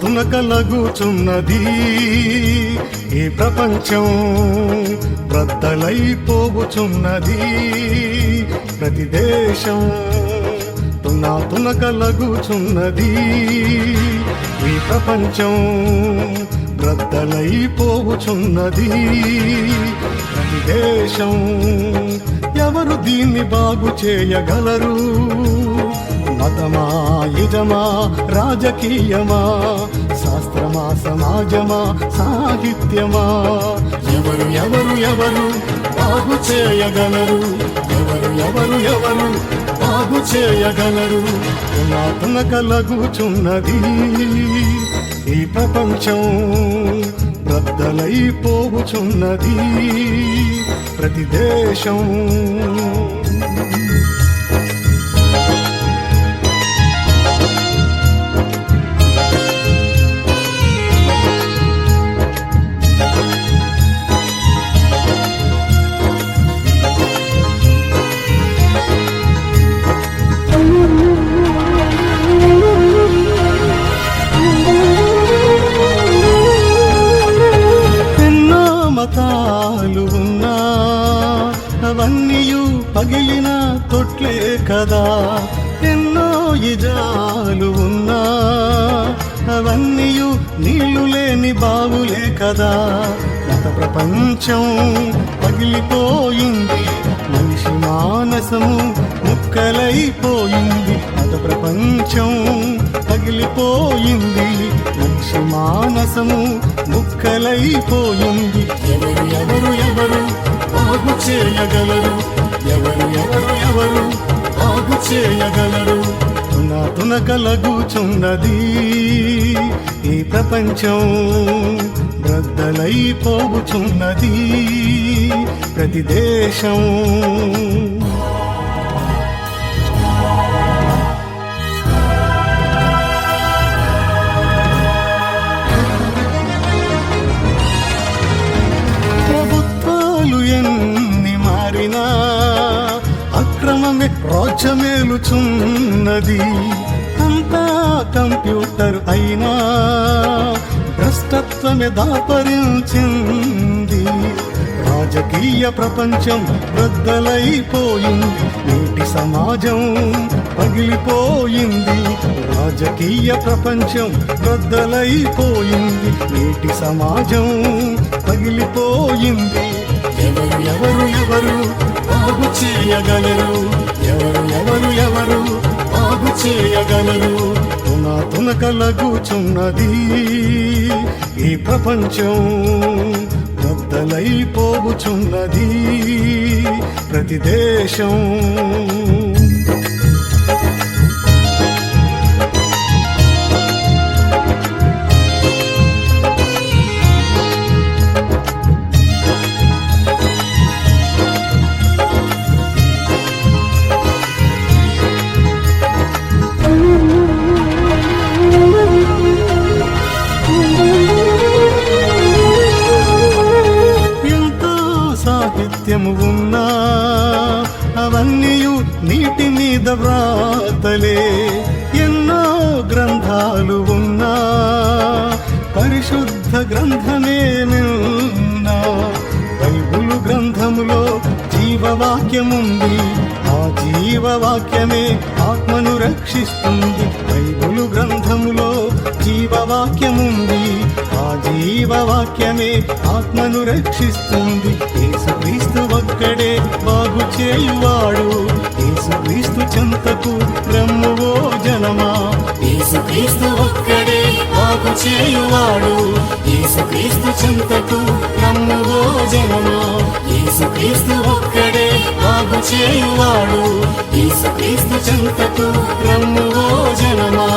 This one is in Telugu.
తునకలగుచున్నది ఈ ప్రపంచం, బ్రద్దలైపోవుచున్నది ప్రతి దేశం. తునకలగుచున్నది ఈ ప్రపంచం, బ్రద్దలైపోవుచున్నది ప్రతి దేశం. ఎవరు దీన్ని బాగు చేయగలరు? మతమా, యుజమా, రాజకీయమా, శాస్త్రమా, సమాజమా, సాహిత్యమా? ఎవరు ఎవరు ఎవరు బాగు చేయగలరు? ఎవరు ఎవరు ఎవరు బాగు చేయగలరు? తునకలగుచున్నది ఈ ప్రపంచం, బ్రద్దలైపోవుచున్నది ప్రతి దేశం. మతాలు ఉన్నా అవన్నీయు పగిలిన తొట్లే కదా. ఎన్నో ఇజాలు ఉన్నా అవన్నీయు నీళ్లు లేని బావులే కదా. మత ప్రపంచం పగిలిపోయింది, మనిషి మానసము ముక్కలైపోయింది. మత ప్రపంచం పగిలిపోయింది, మనిషి మానసము ముక్కలైపోయింది. ఎవరు ఎవరు ఎవరు బాగు చేయగలరు? ఎవరు ఎవరు ఎవరు బాగు చేయగలరు? తునకలగుచున్నది ఈ ప్రపంచం, బ్రద్దలైపోవుచున్నది ప్రతి దేశం. ఎన్ని మారినా అక్రమమే రాజ్యమేలుచున్నది. అంతా కంప్యూటర్ అయినా భ్రష్టత్వమే దాపరించింది. రాజకీయ ప్రపంచం బ్రద్దలైపోయింది, నేటి సమాజం పగిలిపోయింది. రాజకీయ ప్రపంచం బ్రద్దలైపోయింది, నేటి సమాజం పగిలిపోయింది. ఎవరు ఎవరు ఎవరు బాగు చేయగలరు? ఎవరు ఎవరు ఎవరు బాగు చేయగలరు? తునకలగుచున్నది ఈ ప్రపంచం, బ్రద్దలైపోవుచున్నది ప్రతి దేశం. సాహిత్యము ఉన్నా అవన్నీయు నీటి మీద వ్రాతలే. ఎన్నో గ్రంథాలు ఉన్నా పరిశుద్ధ గ్రంథమే నిన్నా. బైబిలు గ్రంథములో జీవవాక్యముంది, ఆ జీవవాక్యమే ఆత్మను రక్షిస్తుంది. బైబిలు గ్రంథములో జీవవాక్యముంది, ఆ జీవవాక్యమే ఆత్మను రక్షిస్తుంది. యేసుక్రీస్తు ఒక్కడే బాగు చేయువాడు, యేసుక్రీస్తు చెంతకు రమ్మువో జనమా. యేసుక్రీస్తు ఒక్కడే బాగు చేయువాడు, యేసుక్రీస్తు చెంతకు రమ్మువో జనమా. యేసుక్రీస్తు ఒక్కడే బాగు చేయువాడు, యేసుక్రీస్తు చెంతకు రమ్మువో జనమా.